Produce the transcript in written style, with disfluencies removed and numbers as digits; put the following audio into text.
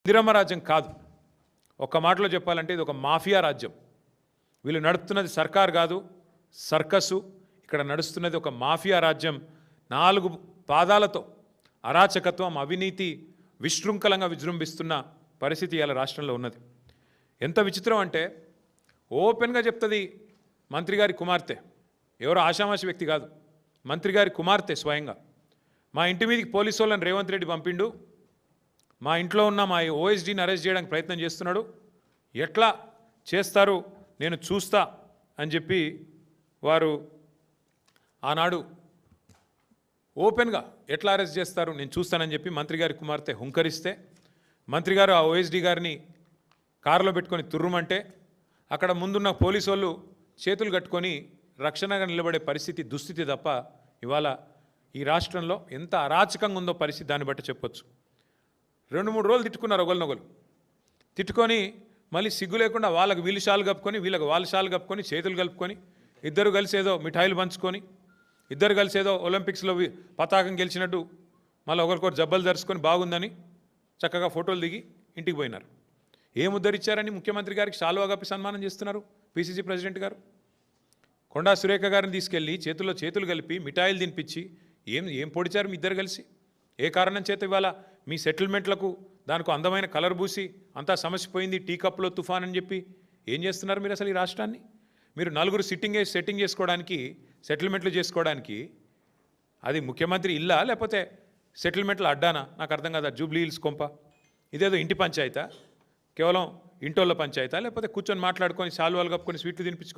ఇందిరమ్మ రాజ్యం కాదు. ఒక్క మాటలో చెప్పాలంటే ఇది ఒక మాఫియా రాజ్యం. వీళ్ళు నడుపుతున్నది సర్కార్ కాదు, సర్కసు. ఇక్కడ నడుస్తున్నది ఒక మాఫియా రాజ్యం. 4 పాదాలతో అరాచకత్వం, అవినీతి విశృంఖలంగా విజృంభిస్తున్న పరిస్థితి ఇలా రాష్ట్రంలో ఉన్నది. ఎంత విచిత్రం అంటే ఓపెన్గా చెప్తుంది మంత్రి గారి కుమార్తె, ఎవరో ఆషామాషి వ్యక్తి కాదు, మంత్రి గారి కుమార్తె స్వయంగా. మా ఇంటి మీదకి పోలీసు వాళ్ళని రేవంత్ రెడ్డి పంపిండు, మా ఇంట్లో ఉన్న మా ఓఎస్డీని అరెస్ట్ చేయడానికి ప్రయత్నం చేస్తున్నాడు, ఎట్లా చేస్తారు నేను చూస్తా అని చెప్పి వారు ఆనాడు ఓపెన్గా ఎట్లా అరెస్ట్ చేస్తారు నేను చూస్తానని చెప్పి మంత్రి గారి కుమార్తె హుంకరిస్తే, మంత్రి గారు ఆ ఓఎస్డీ గారిని కారులో పెట్టుకొని తుర్రుమంటే అక్కడ ముందున్న పోలీసు వాళ్ళు చేతులు కట్టుకొని రక్షణగా నిలబడే పరిస్థితి, దుస్థితి తప్ప ఇవాళ ఈ రాష్ట్రంలో ఎంత అరాచకంగా ఉందో పరిస్థితి దాన్ని బట్టి చెప్పొచ్చు. 2-3 రోజులు తిట్టుకున్నారు ఒకరినొకరు, తిట్టుకొని మళ్ళీ సిగ్గు లేకుండా వాళ్ళకి వీళ్ళు షాలు కప్పుకొని వీళ్ళకి వాళ్ళ షాలు కప్పుకొని చేతులు కలుపుకొని ఇద్దరు కలిసి ఏదో మిఠాయిలు పంచుకొని ఇద్దరు కలిసి ఏదో ఒలింపిక్స్లో పతాకం గెలిచినట్టు మళ్ళీ ఒకరికొకరు జబ్బలు ధరుచుకొని బాగుందని చక్కగా ఫోటోలు దిగి ఇంటికి పోయినారు. ఏం ఉద్ధరించారని ముఖ్యమంత్రి గారికి శాలువా కప్పి సన్మానం చేస్తున్నారు పిసిసి ప్రెసిడెంట్ గారు. కొండా సురేఖ గారిని తీసుకెళ్ళి చేతుల్లో చేతులు కలిపి మిఠాయిలు తినిపించి ఏం పొడిచారు మీ ఇద్దరు కలిసి? ఏ కారణం చేత ఇవాళ మీ సెటిల్మెంట్లకు దానికి అందమైన కలర్ పూసి అంతా సమస్యపోయింది, టీ కప్లో తుఫాన్ అని చెప్పి ఏం చేస్తున్నారు మీరు అసలు ఈ రాష్ట్రాన్ని? మీరు 4 సెట్టింగ్ చేసుకోవడానికి, సెటిల్మెంట్లు చేసుకోవడానికి అది ముఖ్యమంత్రి ఇల్లా లేకపోతే సెటిల్మెంట్లు అడ్డానా? నాకు అర్థం కాదు. జూబ్లీ హిల్స్ కొంప ఇదేదో ఇంటి పంచాయతా, కేవలం ఇంటోళ్ళ పంచాయతా, లేకపోతే కూర్చొని మాట్లాడుకొని శాలువాలు కప్పుకొని స్వీట్లు తినిపించుకొని